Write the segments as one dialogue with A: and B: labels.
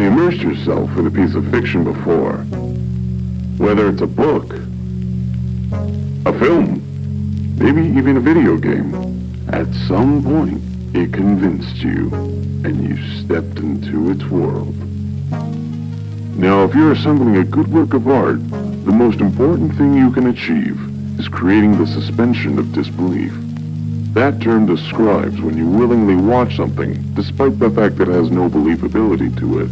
A: truly immersed yourself in a piece of fiction before? Whether it's a book, a film, maybe even a video game, at some point it convinced you and you stepped into its world. Now, if you're assembling a good work of art, the most important thing you can achieve is creating the suspension of disbelief. That term describes when you willingly watch something, despite the fact that it has no believability to it.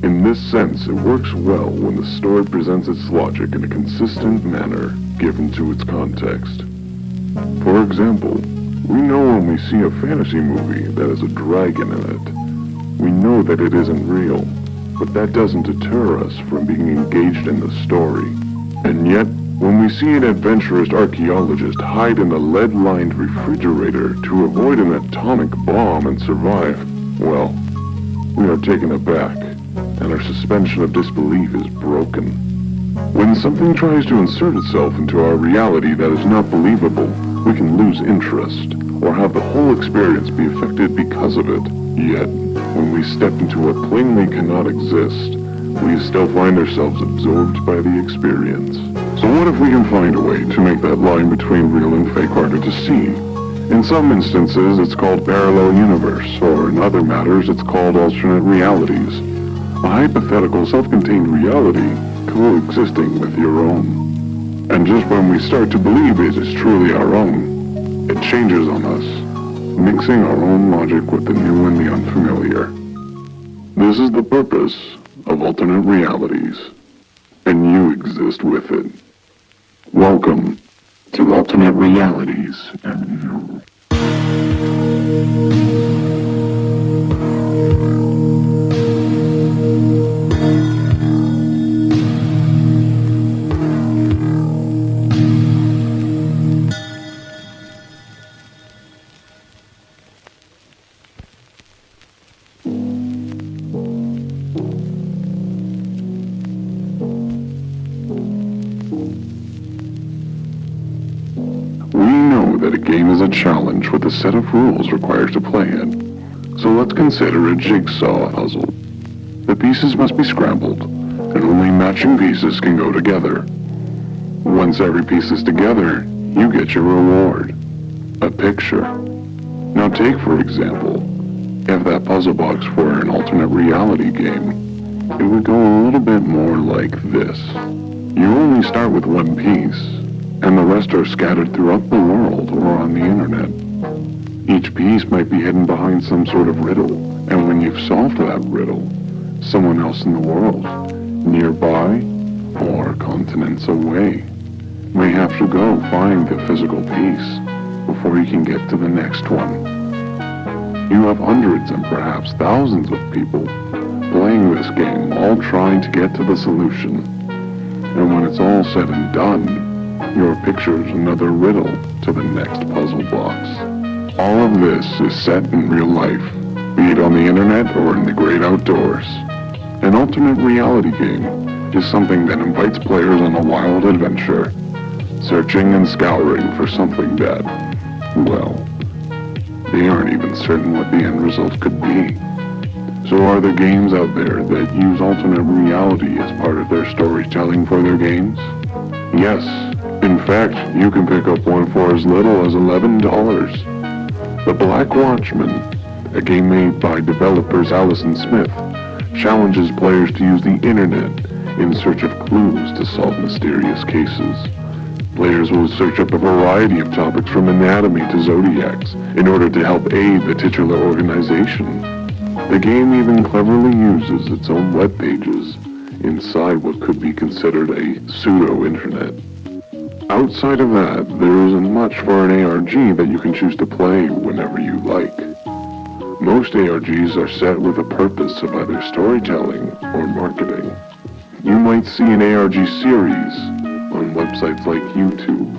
A: In this sense, it works well when the story presents its logic in a consistent manner, given to its context. For example, we know when we see a fantasy movie that has a dragon in it. We know that it isn't real, but that doesn't deter us from being engaged in the story. And yet, when we see an adventurous archaeologist hide in a lead-lined refrigerator to avoid an atomic bomb and survive, well, we are taken aback, and our suspension of disbelief is broken. When something tries to insert itself into our reality that is not believable, we can lose interest, or have the whole experience be affected because of it. Yet, when we step into what plainly cannot exist, we still find ourselves absorbed by the experience. So what if we can find a way to make that line between real and fake harder to see? In some instances, it's called parallel universe, or in other matters, it's called alternate realities. A hypothetical self-contained reality coexisting with your own. And just when we start to believe it is truly our own, it changes on us, mixing our own logic with the new and the unfamiliar. This is the purpose of alternate realities, and you exist with it. Welcome to Alternate Realities and You. A challenge with a set of rules required to play it. So let's consider a jigsaw puzzle. The pieces must be scrambled, and only matching pieces can go together. Once every piece is together, you get your reward, a picture. Now take, for example, if that puzzle box were an alternate reality game, it would go a little bit more like this. You only start with one piece, and the rest are scattered throughout the world or on the internet. Each piece might be hidden behind some sort of riddle, and when you've solved that riddle, someone else in the world, nearby or continents away, may have to go find the physical piece before you can get to the next one. You have hundreds and perhaps thousands of people playing this game, all trying to get to the solution. And when it's all said and done, your picture's another riddle to the next puzzle box. All of this is set in real life, be it on the internet or in the great outdoors. An alternate reality game is something that invites players on a wild adventure, searching and scouring for something that, well, they aren't even certain what the end result could be. So are there games out there that use alternate reality as part of their storytelling for their games? Yes. In fact, you can pick up one for as little as $11. The Black Watchman, a game made by developers Allison Smith, challenges players to use the internet in search of clues to solve mysterious cases. Players will search up a variety of topics from anatomy to zodiacs in order to help aid the titular organization. The game even cleverly uses its own web pages inside what could be considered a pseudo-internet. Outside of that, there isn't much for an ARG that you can choose to play whenever you like. Most ARGs are set with a purpose of either storytelling or marketing. You might see an ARG series on websites like YouTube,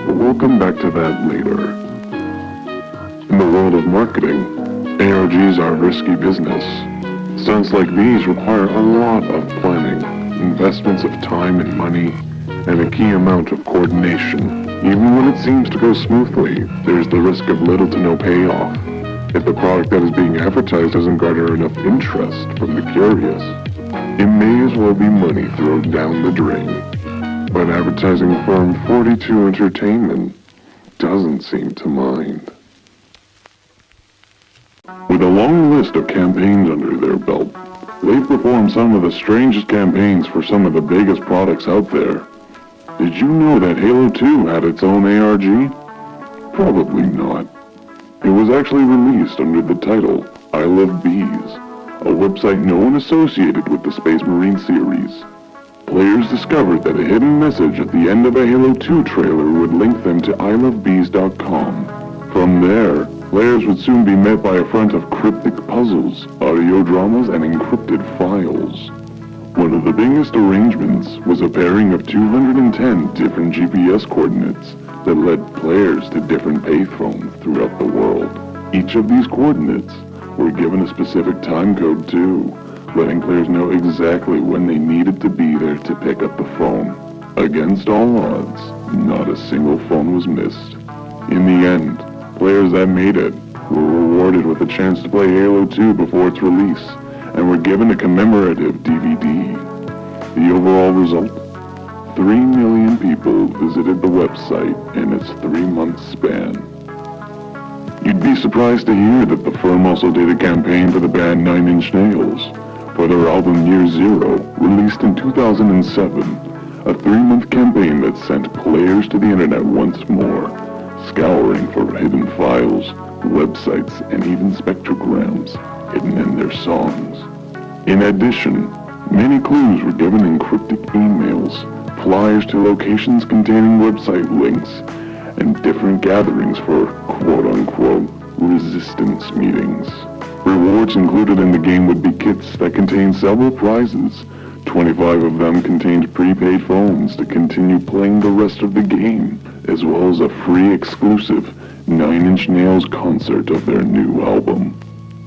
A: but we'll come back to that later. In the world of marketing, ARGs are risky business. Stunts like these require a lot of planning, investments of time and money, and a key amount of coordination. Even when it seems to go smoothly, there's the risk of little to no payoff. If the product that is being advertised doesn't garner enough interest from the curious, it may as well be money thrown down the drain. But advertising firm 42 Entertainment doesn't seem to mind. With a long list of campaigns under their belt, they've performed some of the strangest campaigns for some of the biggest products out there. Did you know that Halo 2 had its own ARG? Probably not. It was actually released under the title I Love Bees, a website no one associated with the Space Marine series. Players discovered that a hidden message at the end of a Halo 2 trailer would link them to ilovebees.com. From there, players would soon be met by a front of cryptic puzzles, audio dramas, and encrypted files. One of the biggest arrangements was a pairing of 210 different GPS coordinates that led players to different payphones throughout the world. Each of these coordinates were given a specific time code too, letting players know exactly when they needed to be there to pick up the phone. Against all odds, not a single phone was missed. In the end, players that made it were rewarded with a chance to play Halo 2 before its release, and were given a commemorative DVD. The overall result? 3 million people visited the website in its 3-month span. You'd be surprised to hear that the firm also did a campaign for the band 9 Inch Nails for their album Year Zero, released in 2007, a 3-month campaign that sent players to the internet once more, scouring for hidden files, websites, and even spectrograms hidden in their songs. In addition, many clues were given in cryptic emails, flyers to locations containing website links, and different gatherings for quote-unquote resistance meetings. Rewards included in the game would be kits that contained several prizes. 25 of them contained prepaid phones to continue playing the rest of the game, as well as a free exclusive 9 Inch Nails concert of their new album.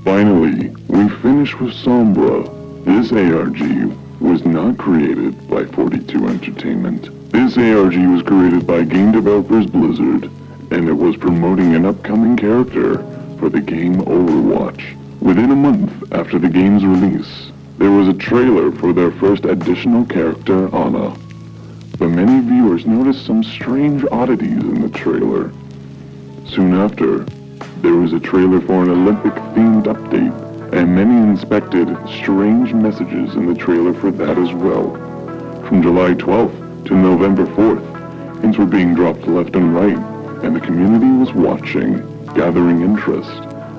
A: Finally, we finish with Sombra. This ARG was not created by 42 Entertainment. This ARG was created by game developers Blizzard, and it was promoting an upcoming character for the game Overwatch. Within a month after the game's release, there was a trailer for their first additional character, Ana. But many viewers noticed some strange oddities in the trailer. Soon after, there was a trailer for an Olympic-themed update, and many inspected strange messages in the trailer for that as well. From July 12th to November 4th, hints were being dropped left and right, and the community was watching, gathering interest,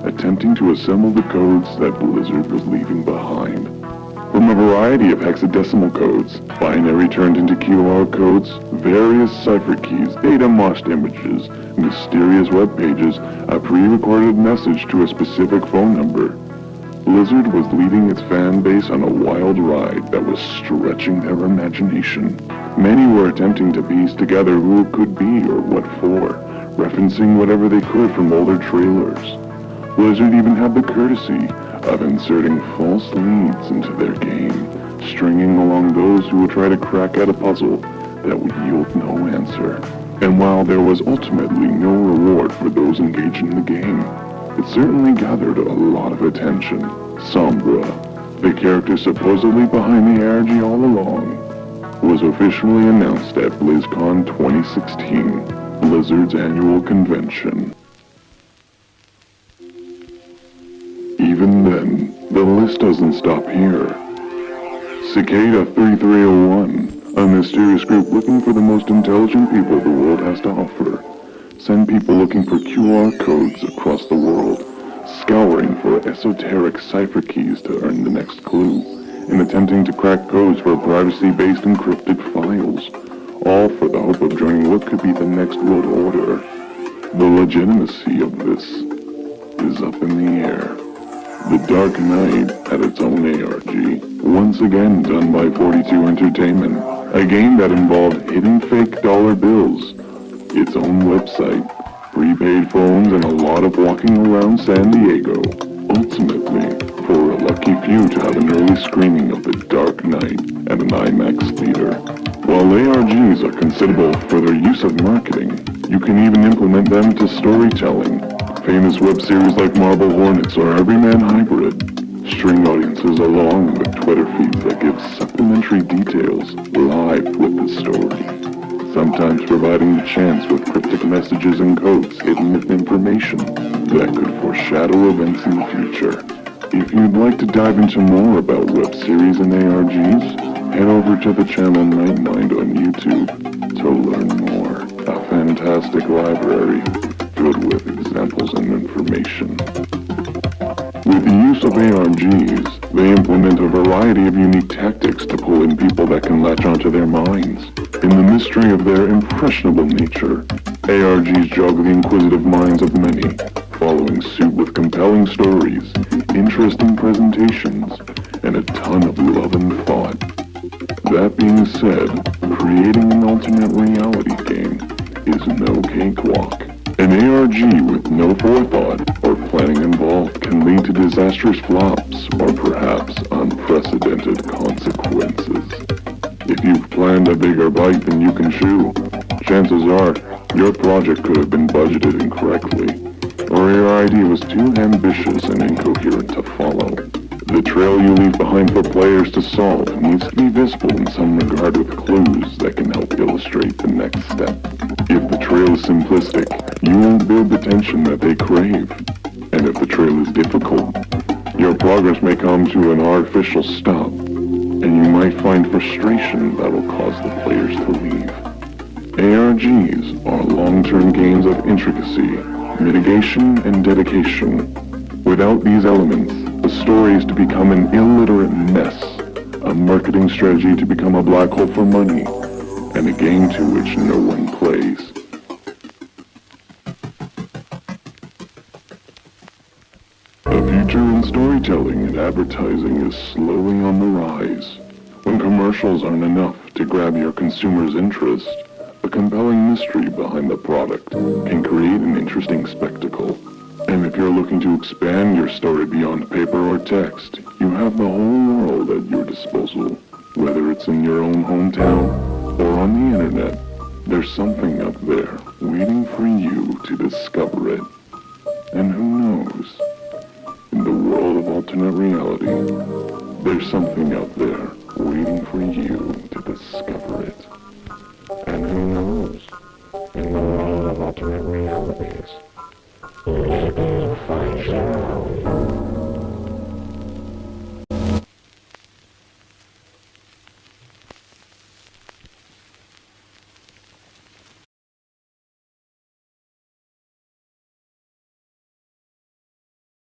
A: attempting to assemble the codes that Blizzard was leaving behind. From a variety of hexadecimal codes, binary turned into QR codes, various cipher keys, data-moshed images, mysterious web pages, a pre-recorded message to a specific phone number. Blizzard was leading its fan base on a wild ride that was stretching their imagination. Many were attempting to piece together who it could be or what for, referencing whatever they could from older trailers. Blizzard even had the courtesy of inserting false leads into their game, stringing along those who would try to crack at a puzzle that would yield no answer. And while there was ultimately no reward for those engaged in the game, it certainly gathered a lot of attention. Sombra, the character supposedly behind the ARG all along, was officially announced at BlizzCon 2016, Blizzard's annual convention. Even then, the list doesn't stop here. Cicada 3301, a mysterious group looking for the most intelligent people the world has to offer, send people looking for QR codes across the world, scouring for esoteric cipher keys to earn the next clue, and attempting to crack codes for privacy-based encrypted files, all for the hope of joining what could be the next world order. The legitimacy of this is up in the air. The Dark Knight had its own ARG, once again done by 42 Entertainment, a game that involved hidden fake dollar bills, its own website, prepaid phones, and a lot of walking around San Diego, ultimately for a lucky few to have an early screening of The Dark Knight at an IMAX theater. While ARGs are considerable for their use of marketing, you can even implement them to storytelling. Famous web series like Marble Hornets or Everyman Hybrid string audiences along with Twitter feeds that give supplementary details live with the story, sometimes providing the chance with cryptic messages and codes hidden with information that could foreshadow events in the future. If you'd like to dive into more about web series and ARGs, head over to the channel Nightmind on YouTube to learn more. A fantastic library filled with examples and information. With the use of ARGs, they implement a variety of unique tactics to pull in people that can latch onto their minds. In the mystery of their impressionable nature, ARGs jog the inquisitive minds of many, following suit with compelling stories, interesting presentations, and a ton of love and thought. That being said, creating an alternate reality game is no cakewalk. An ARG with no forethought or planning involved can lead to disastrous flops or perhaps unprecedented consequences. If you've planned a bigger bite than you can chew, chances are your project could have been budgeted incorrectly, or your idea was too ambitious and incoherent to follow. The trail you leave behind for players to solve needs to be visible in some regard with clues that can help illustrate the next step. If the trail is simplistic, you won't build the tension that they crave. And if the trail is difficult, your progress may come to an artificial stop, and you might find frustration that will cause the players to leave. ARGs are long-term games of intricacy, mitigation, and dedication. Without these elements, the story is to become an illiterate mess, a marketing strategy to become a black hole for money, and a game to which no one plays. The future in storytelling and advertising is slowly on the rise. When commercials aren't enough to grab your consumer's interest, a compelling mystery behind the product can create an interesting spectacle. And if you're looking to expand your story beyond paper or text, you have the whole world at your disposal. Whether it's in your own hometown or on the internet, there's something up there waiting for you to discover it. And who knows? In the world of alternate reality, there's something out there waiting for you to discover it.
B: And who knows? In the world of alternate realities, maybe you'll find your own.